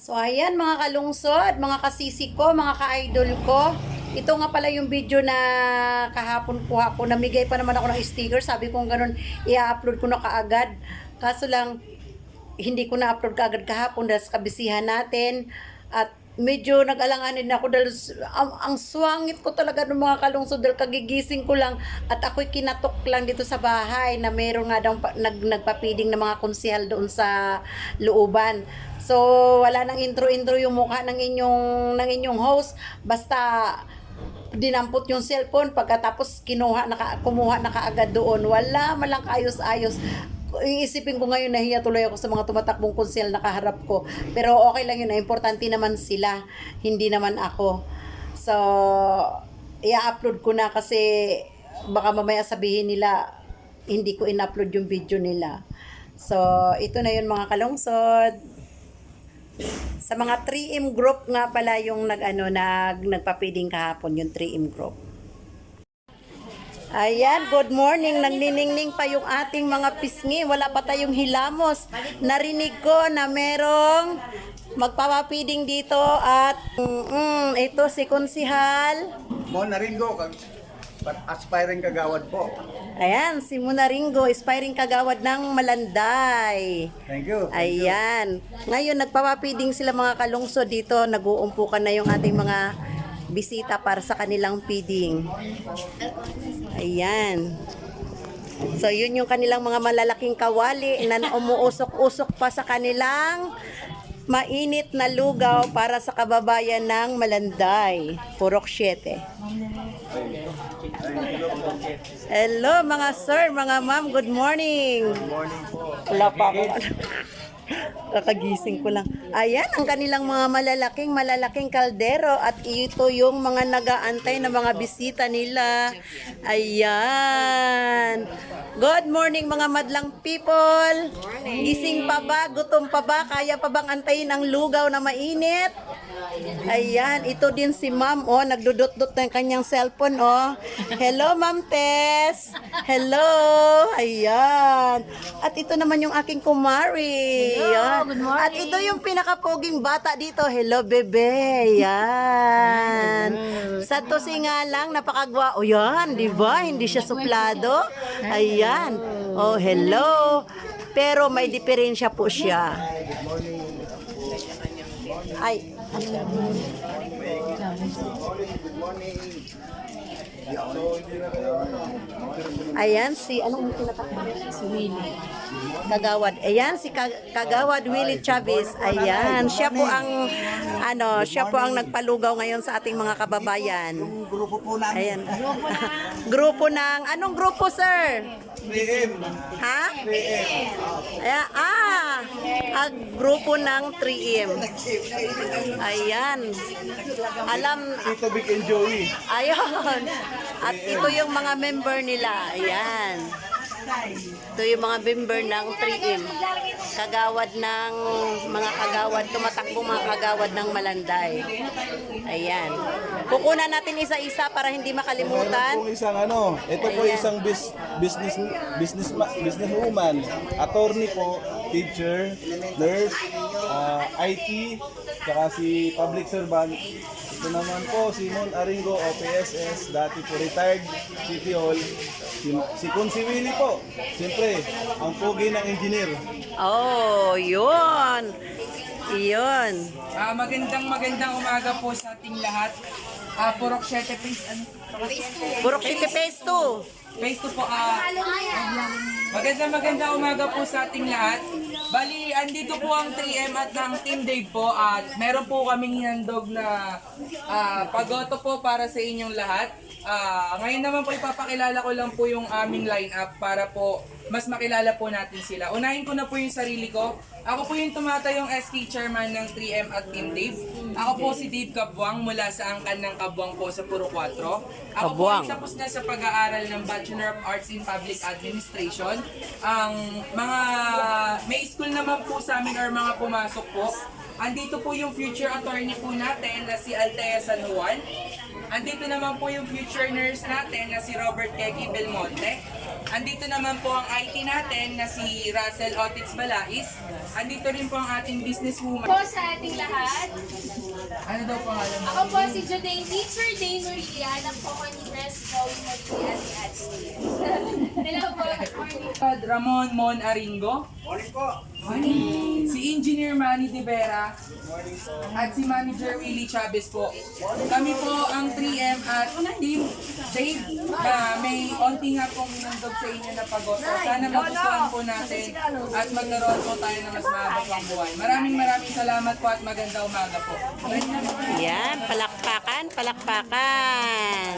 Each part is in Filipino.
So ayan mga kalungsod, mga kasisi ko, mga ka-idol ko. Ito nga pala yung video na kahapon kuha ko. Namigay pa naman ako ng sticker. Sabi kong ganun, i-upload ko na kaagad. Kaso lang, hindi ko na-upload kaagad kahapon dahil sa kabisihan natin. At medyo nag-alanganin ako dahil ang swangit ko talaga ng mga kalungsod dahil kagigising ko lang at ako'y kinatok lang dito sa bahay na meron nga daw nagpapiding ng mga konsehal doon sa looban. So wala nang intro yung mukha ng inyong host, basta dinampot yung cellphone pagkatapos kumuha na kaagad doon. Wala man lang kaayos-ayos. Iisipin ko ngayon, nahiya tuloy ako sa mga tumatakbong konsel na kaharap ko. Pero okay lang yun, importante naman sila, hindi naman ako. So, i-upload ko na kasi baka mamaya sabihin nila, hindi ko in-upload yung video nila. So, ito na yun mga kalungsod. Sa mga 3M group nga pala yung nagpapiding kahapon, yung 3M group. Ayan, good morning. Nagniningning pa yung ating mga pisngi. Wala pa tayong hilamos. Narinig ko na merong magpapapiding dito at ito si Konsihal. Monaringo, aspiring kagawad po. Ayan, si Monaringo, aspiring kagawad ng Malanday. Thank you. Ayan. Ngayon, nagpapapiding sila mga kalungsod dito. Nag-uumpukan na yung ating mga bisita para sa kanilang feeding. Ayan. So, yun yung kanilang mga malalaking kawali na umuusok-usok pa sa kanilang mainit na lugaw para sa kababayan ng Malanday. Purok 7. Hello mga sir, mga ma'am, good morning. Good morning po. Wala pa ako. Kakagising ko lang. Ayan, ang kanilang mga malalaking kaldero at ito yung mga nagaantay na mga bisita nila. Ayan. Good morning mga madlang people. Gising pa ba? Gutom pa ba? Kaya pa bang antayin ang lugaw na mainit? Ayan, ito din si ma'am, oh, nagdudot-dot ng kanyang cellphone, oh. Hello, ma'am Tess. Hello. Ayan. At ito naman yung aking kumari. Hello, good morning. At ito yung pinakapoging bata dito. Hello, bebe. Ayan. Sa tusi nga lang, napakagwa. O yan, di ba? Hindi siya suplado. Ayan. Oh, hello. Pero may diferensya po siya. Ay. Ayan si anong tinatakbo? Si Willie Kagawad. Ayan si Kagawad Willie Chavez. Ayan, siya po ang nagpalugaw ngayon sa ating mga kababayan. Yung grupo po namin. Ayan. Grupo ng anong grupo, sir? 3M. Ha? 3M. Ayan, ang grupo ng 3M. Ayan. Alam, Tito Vic and Joey. ayun. At ito yung mga member nila. Ayan. Ito yung mga member ng 3M. Kagawad ng mga kagawad, tumatakbo mga kagawad ng Malanday. Ayan. Kukunan natin isa-isa para hindi makalimutan. Ito po isang ito po Ayan. isang businesswoman, attorney po, teacher, nurse, IT, saka si public servant. Ito naman po si Mon Aringo, OPSS, dati po retired City Hall. Si Kunsi Willie po, siyempre, ang pogi ng engineer. Oh, yun. Yun. Magandang umaga po sa ating lahat. Purok 7 phase Purok City Phase 2. phase 2 po. Magandang umaga po sa ating lahat. Bali, andito po ang 3M at ng Team Dave po at meron po kaming handog na pagoto po para sa inyong lahat. Ngayon naman po ipapakilala ko lang po yung aming lineup para po mas makilala po natin sila. Unahin ko na po yung sarili ko. Ako po yung tumatayong SK Chairman ng 3M at Team Dave. Ako po si Dave Cabuang mula sa angkan ng Cabuang po sa Puro 4. Ako po ay tapos na sa pag-aaral ng Bachelor of Arts in Public Administration. May school naman po sa amin or mga pumasok po. Andito po yung future attorney po natin na si Altea San Juan. Andito naman po yung future nurse natin na si Robert Keki Belmonte. andito naman po ang IT natin na si Russell Otitz Balais. Andito rin po ang ating businesswoman. Po sa ating lahat. Ano daw pangalan mo? Ako po si Judain, Teacher Dane Maria, ng po ni Nurse Joey Maria at ni Ate. Hello po, good morning. Ramon Mon Aringo. Morning po. Si Engineer Manny De Vera at si Manager Willie Chavez po. Kami po ang 3M at Team Dave. May onti nga pong inandog sa inyo na pagoto. Sana magustuhan po natin at magkaroon po tayo ng mas mahaba pang buhay. Maraming salamat po at maganda umaga po. Yan, palakpakan, palakpakan.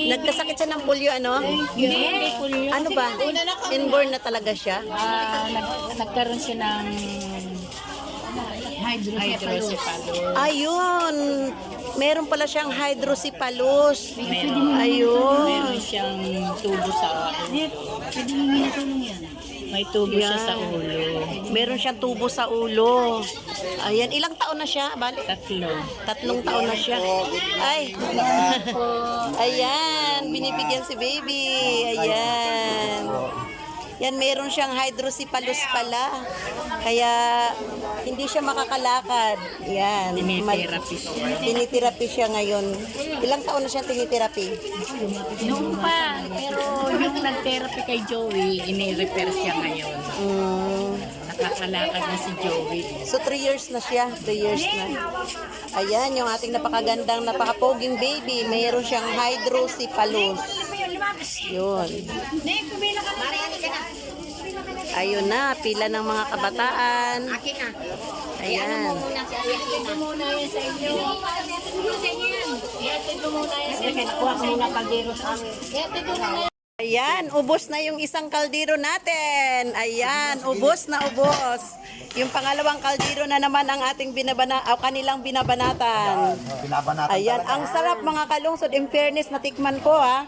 Nagkasakit siya ng polio, ano? Hindi polio. Ano ba? Inborn na talaga siya? Nagkaroon siya ng hydrocephalus. Ayun. Meron pala siyang hydrocephalus. Meron Ayun. siyang tubo sa may tubo siya sa ulo. Meron siyang tubo sa ulo. Ayan, ilang taon na siya? Bali? 3. 3 taon na siya. Ay. Ayan, binibigyan si baby. Ayan. Yan, meron siyang hydrocephalus pala. Kaya hindi siya makakalakad. Yan. Tinitherapy siya. Tinitherapy siya ngayon. Ilang taon na siya tinitherapy? Noon pa, pero yung nag-therapy kay Joey, ini-repair siya ngayon. Nakakalakad na si Joey. So 3 years na siya. 3 years na. Ayan, yung ating napakagandang, napakapoging baby. Mayroon siyang hydrocephalus. Yun. Ayun na, pila ng mga kabataan. Ayan. Ito muna yan sa inyo. Ito muna yan sa inyo. Kuha ko muna kaldero sa amin. Ito muna. Ayan, ubos na yung isang kaldero natin. Ayan, ubos na ubos. Yung pangalawang kaldero na naman ang ating kanilang binabanatan. Binabanatan Ayan, talaga. ang sarap mga kalungsod. In fairness, natikman ko ha.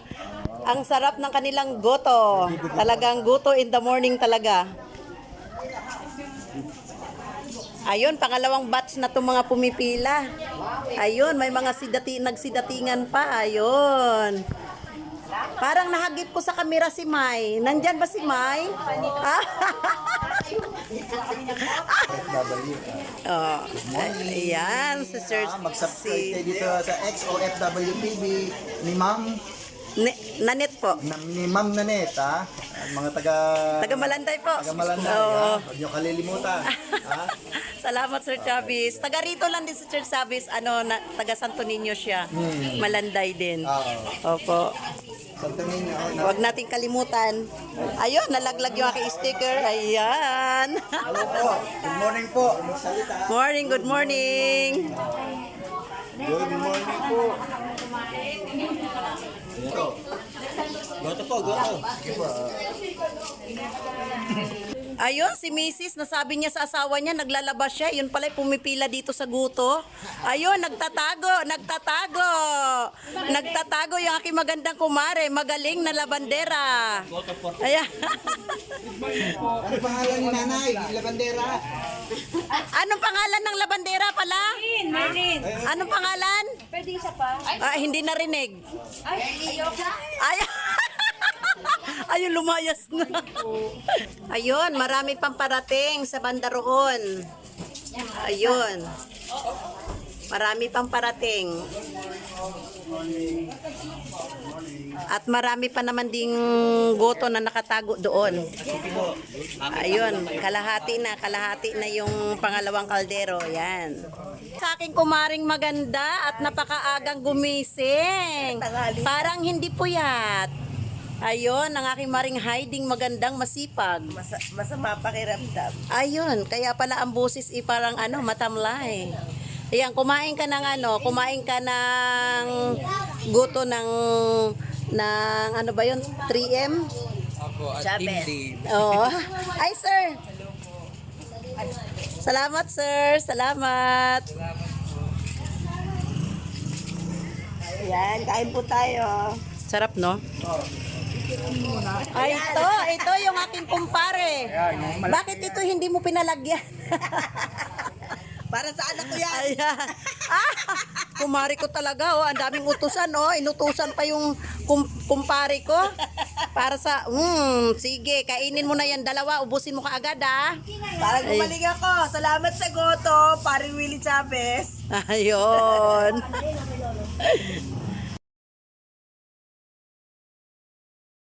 Ang sarap ng kanilang goto. Talagang goto in the morning talaga. Ayun, pangalawang batch na itong mga pumipila. Ayun, may mga nagsidatingan pa. Ayun. Parang nahagip ko sa kamera si Mai. Nandyan ba si Mai? Oh, ayan, si Sir Mag-subscribe kayo dito sa XOFW TV ni Ma'am Nanet po. ni Ma'am Nanet, ha? Mga Taga Malanday po. taga Malanday, Oo. ha? Huwag niyo kalilimutan, ha? Salamat Sir Chavez. Taga rito lang din si Sir Chavez, taga Santo Niño siya. Malanday din. Oo. Opo. Santo Niño, Huwag nating kalimutan. Ayun, nalaglag yung aking sticker. Ayan. Hello po. Good morning po. Magsalita. Morning, good morning. Good morning po. Goto po, goto. Sige po. Ayun, si Mrs. nasabi niya sa asawa niya, naglalabas siya. Yun pala, pumipila dito sa guto. Ayun, nagtatago. Nagtatago yung aking magandang kumare. Magaling na labandera. Ayan. Ano pangalan ni Nanay? Labandera. Anong pangalan ng labandera pala? Marlene. Anong pangalan? Pwede isa pa? Hindi narinig. Ay, Ay, ayun, lumayas na. Ayun, marami pang parating sa banda roon. Ayun. Marami pang parating. At marami pa naman ding goto na nakatago doon. Ayun, kalahati na yung pangalawang kaldero. Yan. Sa aking kumaring maganda at napakaagang gumising. Parang hindi puyat. Ayun, ang aking maring hiding magandang masipag. Masama pakiramdam. Ayun, kaya pala ang busis parang matamlay. Ayan, kumain ka ng goto ng ano ba yun? 3M? Ako at Team Dave. Oo. Ay, sir. Salamat, sir. Salamat. Yan, kain po tayo. Sarap, no? Ay, ito yung aking kumpare. Bakit ito hindi mo pinalagyan? Para sa anak ko yan. Ayan. Kumari ko talaga, oh. Ang daming utusan, oh. Inutusan pa yung kumpare ko. Para sa, sige, kainin mo na yan dalawa. Ubusin mo kaagad, ah. Parang gumaling ako. Salamat sa goto, paring Willie Chavez. Ayun.